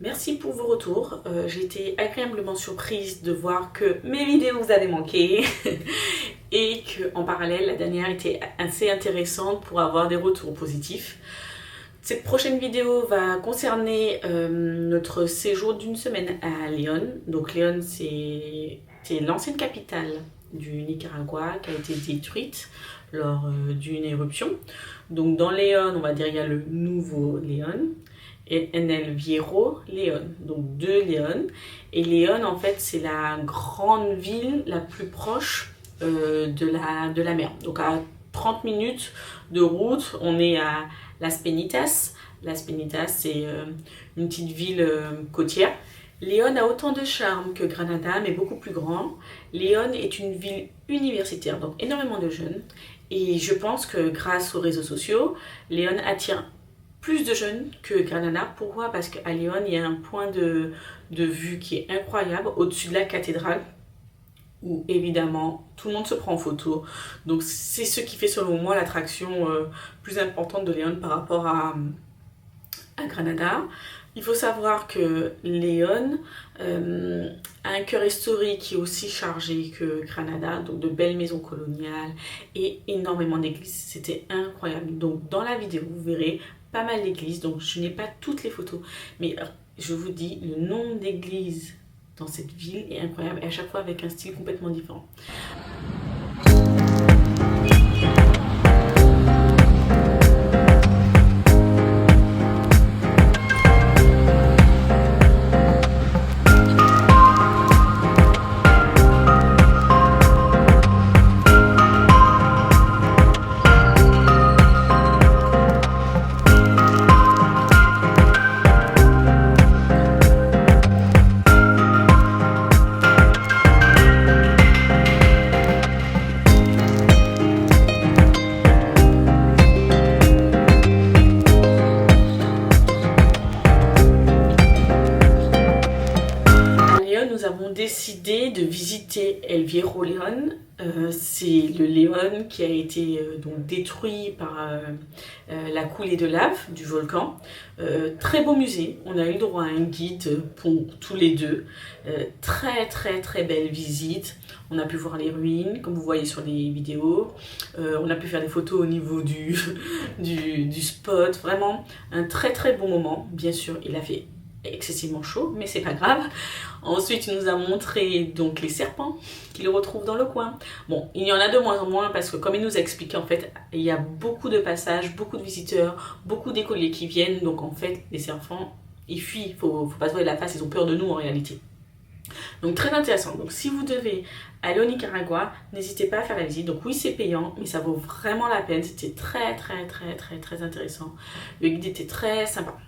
Merci pour vos retours. J'ai été agréablement surprise de voir que mes vidéos vous avaient manqué et qu'en parallèle, la dernière était assez intéressante pour avoir des retours positifs. Cette prochaine vidéo va concerner notre séjour d'une semaine à Léon. Donc Léon, c'est l'ancienne capitale du Nicaragua qui a été détruite lors d'une éruption. Donc dans Léon, on va dire il y a le nouveau Léon et en el Viejo Léon, donc deux Léon. Et Léon, en fait, c'est la grande ville la plus proche de la mer. Donc à 30 minutes de route, on est à Las Penitas. Las Penitas, c'est une petite ville côtière. Léon a autant de charme que Granada, mais beaucoup plus grand. Léon est une ville universitaire, donc énormément de jeunes. Et je pense que grâce aux réseaux sociaux, Léon attire plus de jeunes que Granada. Pourquoi? Parce qu'à Léon, il y a un point de vue qui est incroyable au-dessus de la cathédrale, où évidemment tout le monde se prend en photo. Donc c'est ce qui fait selon moi l'attraction plus importante de Léon par rapport à Granada. Il faut savoir que Léon a un cœur historique qui est aussi chargé que Granada, donc de belles maisons coloniales et énormément d'églises. C'était incroyable. Donc dans la vidéo, vous verrez pas mal d'églises. Donc je n'ai pas toutes les photos, mais je vous dis, le nombre d'églises dans cette ville est incroyable et à chaque fois avec un style complètement différent. Nous avons décidé de visiter El Viejo Léon. C'est le Léon qui a été donc détruit par la coulée de lave du volcan. Très beau musée, on a eu droit à un guide pour tous les deux. Très belle visite. On a pu voir les ruines, comme vous voyez sur les vidéos. On a pu faire des photos au niveau du spot. Vraiment un très bon moment. Bien sûr, il a fait excessivement chaud, mais c'est pas grave. Ensuite, il nous a montré donc les serpents qu'il retrouve dans le coin. Bon, il y en a de moins en moins parce que comme il nous a expliqué, en fait, il y a beaucoup de passages, beaucoup de visiteurs, beaucoup d'écoliers qui viennent. Donc en fait, les serpents, ils fuient. Faut pas se voir la face, ils ont peur de nous en réalité. Donc très intéressant. Donc si vous devez aller au Nicaragua, n'hésitez pas à faire la visite. Donc oui, c'est payant, mais ça vaut vraiment la peine. C'était très intéressant. Le guide était très sympa.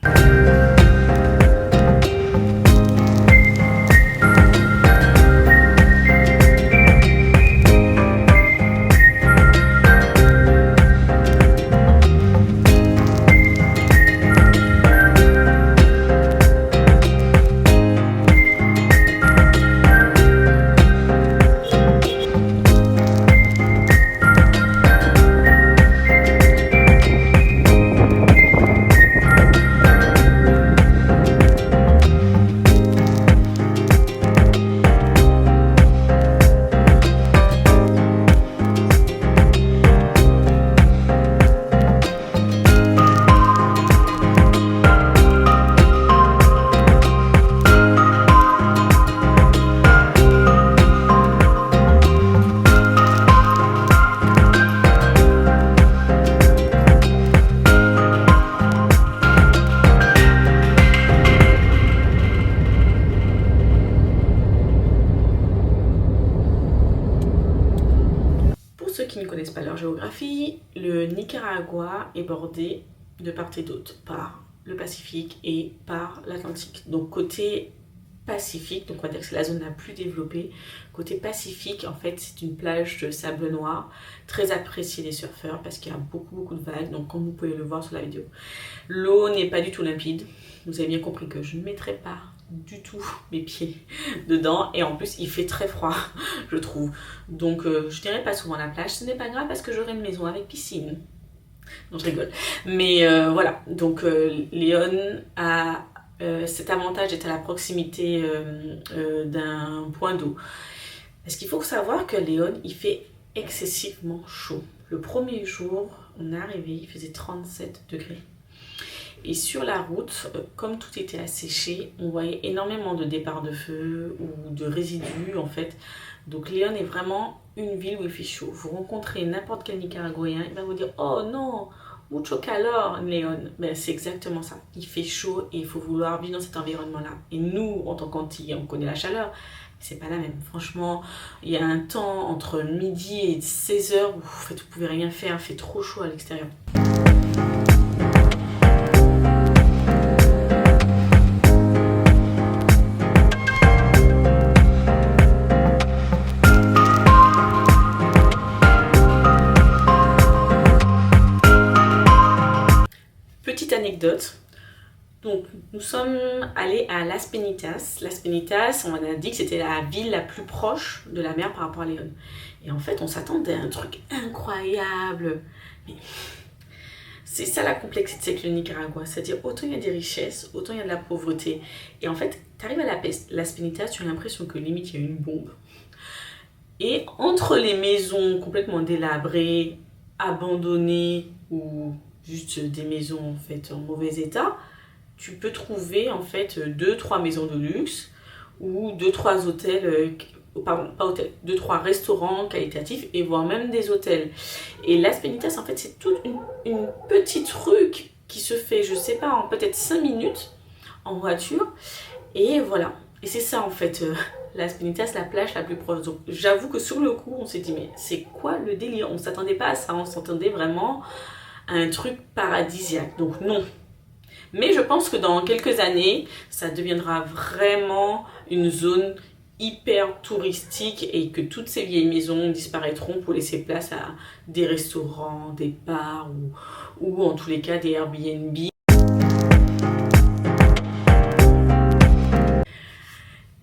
Ceux qui ne connaissent pas leur géographie, le Nicaragua est bordé de part et d'autre par le Pacifique et par l'Atlantique. Donc côté Pacifique, donc on va dire que c'est la zone la plus développée. Côté Pacifique, en fait, c'est une plage de sable noir, très appréciée des surfeurs parce qu'il y a beaucoup de vagues, donc comme vous pouvez le voir sur la vidéo. L'eau n'est pas du tout limpide, vous avez bien compris que je ne mettrai pas du tout mes pieds dedans et en plus il fait très froid je trouve, donc je n'irai pas souvent à la plage. Ce n'est pas grave parce que j'aurai une maison avec piscine. Non, je rigole, mais voilà, donc Léon a cet avantage d'être à la proximité d'un point d'eau. Parce qu'il faut savoir que Léon, il fait excessivement chaud. Le premier jour, on est arrivé, il faisait 37 degrés. Et sur la route, comme tout était asséché, on voyait énormément de départs de feu ou de résidus en fait. Donc Léon est vraiment une ville où il fait chaud. Vous rencontrez n'importe quel Nicaraguayen, il va vous dire « Oh non, mucho calor, Léon ». Ben, c'est exactement ça. Il fait chaud et il faut vouloir vivre dans cet environnement-là. Et nous, en tant qu'Antillais, on connaît la chaleur. C'est pas la même. Franchement, il y a un temps entre midi et 16h où en fait, vous pouvez rien faire, il fait trop chaud à l'extérieur. Petite anecdote. Donc, nous sommes allés à Las Penitas. Las Penitas, on a dit que c'était la ville la plus proche de la mer par rapport à Léon. Et en fait, on s'attendait à un truc incroyable. Mais c'est ça la complexité avec le Nicaragua. C'est-à-dire, autant il y a des richesses, autant il y a de la pauvreté. Et en fait, tu arrives à Las Penitas, tu as l'impression que limite, il y a une bombe. Et entre les maisons complètement délabrées, abandonnées, ou juste des maisons en fait en mauvais état, tu peux trouver en fait 2-3 maisons de luxe ou 2-3 hôtels, pardon, pas hôtels, 2-3 restaurants qualitatifs et voire même des hôtels. Et Las Penitas en fait c'est toute une petite rue qui se fait, je sais pas, en peut-être 5 minutes en voiture. Et voilà. Et c'est ça en fait, Las Penitas, la plage la plus proche. Donc j'avoue que sur le coup on s'est dit mais c'est quoi le délire? On s'attendait pas à ça, on s'attendait vraiment à un truc paradisiaque. Donc non. Mais je pense que dans quelques années, ça deviendra vraiment une zone hyper touristique et que toutes ces vieilles maisons disparaîtront pour laisser place à des restaurants, des bars ou en tous les cas des Airbnb.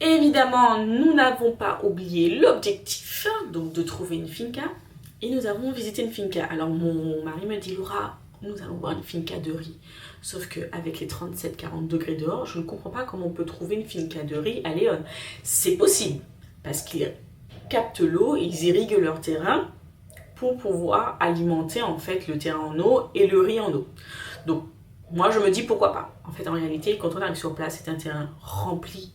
Évidemment, nous n'avons pas oublié l'objectif, donc de trouver une finca. Et nous avons visité une finca. Alors mon mari me dit « Laura, nous allons voir une finca de riz ». Sauf qu'avec les 37-40 degrés dehors, je ne comprends pas comment on peut trouver une finca de riz à Léon. C'est possible, parce qu'ils captent l'eau, ils irriguent leur terrain pour pouvoir alimenter en fait le terrain en eau et le riz en eau. Donc moi je me dis pourquoi pas. En fait en réalité, quand on arrive sur place, c'est un terrain rempli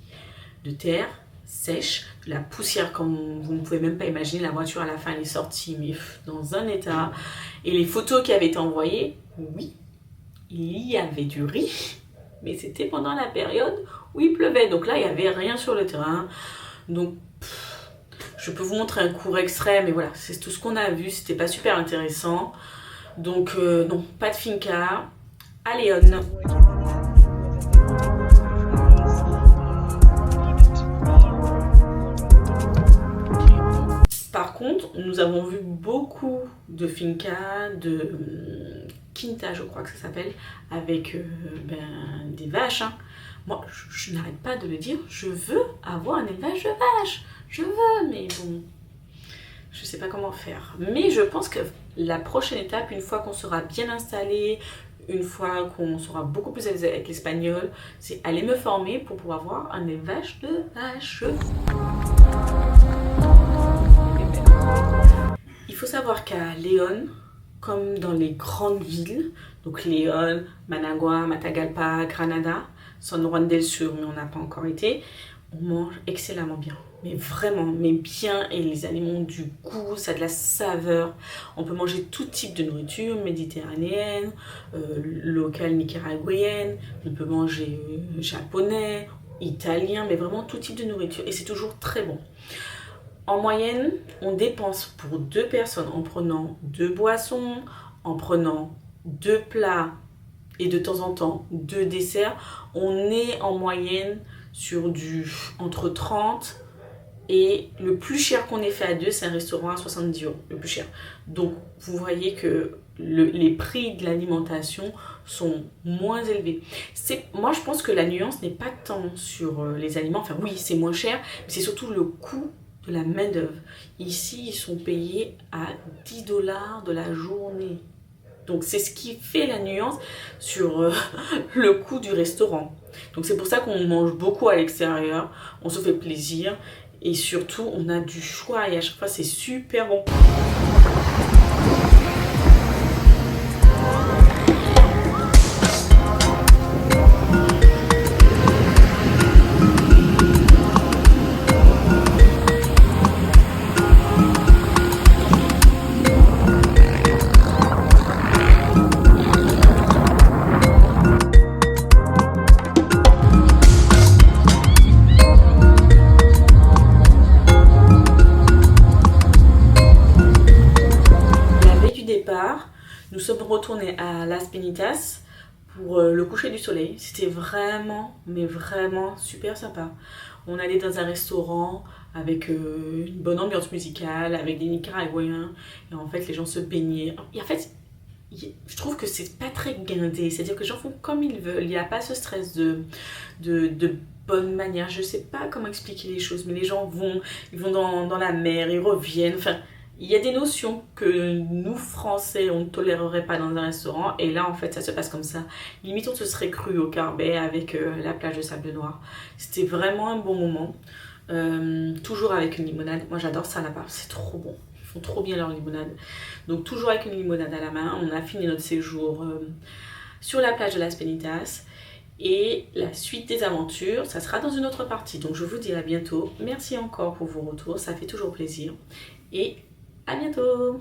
de terre sèche, de la poussière comme vous ne pouvez même pas imaginer. La voiture à la fin elle est sortie mais dans un état. Et les photos qui avaient été envoyées, oui, il y avait du riz, mais c'était pendant la période où il pleuvait. Donc là, il n'y avait rien sur le terrain. Donc, je peux vous montrer un court extrait, mais voilà, c'est tout ce qu'on a vu. C'était pas super intéressant. Donc, non, pas de finca. À Léon. Par contre, nous avons vu beaucoup de fincas, de quinta, je crois que ça s'appelle, avec des vaches. Hein. Moi, je n'arrête pas de le dire, je veux avoir un élevage de vaches. Je veux, mais bon, je ne sais pas comment faire. Mais je pense que la prochaine étape, une fois qu'on sera bien installé, une fois qu'on sera beaucoup plus à l'aise avec l'espagnol, c'est aller me former pour pouvoir avoir un élevage de vaches. Il faut savoir qu'à Léon, comme dans les grandes villes, donc Léon, Managua, Matagalpa, Granada, San Juan del Sur, mais on n'a pas encore été, on mange excellemment bien. Mais vraiment, mais bien, et les aliments ont du goût, ça a de la saveur. On peut manger tout type de nourriture, méditerranéenne, locale nicaraguayenne, on peut manger japonais, italien, mais vraiment tout type de nourriture. Et c'est toujours très bon. En moyenne, on dépense pour 2 personnes en prenant 2 boissons, en prenant 2 plats et de temps en temps 2 desserts. On est en moyenne sur du entre 30 et le plus cher qu'on ait fait à 2, c'est un restaurant à 70 €, le plus cher. Donc vous voyez que les prix de l'alimentation sont moins élevés. Moi je pense que la nuance n'est pas tant sur les aliments, enfin oui c'est moins cher, mais c'est surtout le coût de la main-d'œuvre. Ici, ils sont payés à 10 $ de la journée. Donc c'est ce qui fait la nuance sur le coût du restaurant. Donc c'est pour ça qu'on mange beaucoup à l'extérieur, on se fait plaisir et surtout on a du choix et à chaque fois c'est super bon. Nous sommes retournés à Las Penitas pour le coucher du soleil. C'était vraiment, mais vraiment super sympa. On allait dans un restaurant avec une bonne ambiance musicale, avec des Nicaraguayens. Et en fait, les gens se baignaient. Et en fait, je trouve que c'est pas très guindé. C'est-à-dire que les gens font comme ils veulent. Il n'y a pas ce stress de bonne manière. Je sais pas comment expliquer les choses, mais les gens ils vont dans la mer, ils reviennent. Enfin, il y a des notions que nous, Français, on ne tolérerait pas dans un restaurant. Et là, en fait, ça se passe comme ça. Limite, on se serait cru au Carbet avec la plage de sable noir. C'était vraiment un bon moment. Toujours avec une limonade. Moi, j'adore ça là-bas. C'est trop bon. Ils font trop bien leur limonade. Donc, toujours avec une limonade à la main. On a fini notre séjour sur la plage de Las Penitas. Et la suite des aventures, ça sera dans une autre partie. Donc, je vous dis à bientôt. Merci encore pour vos retours. Ça fait toujours plaisir. Et à bientôt!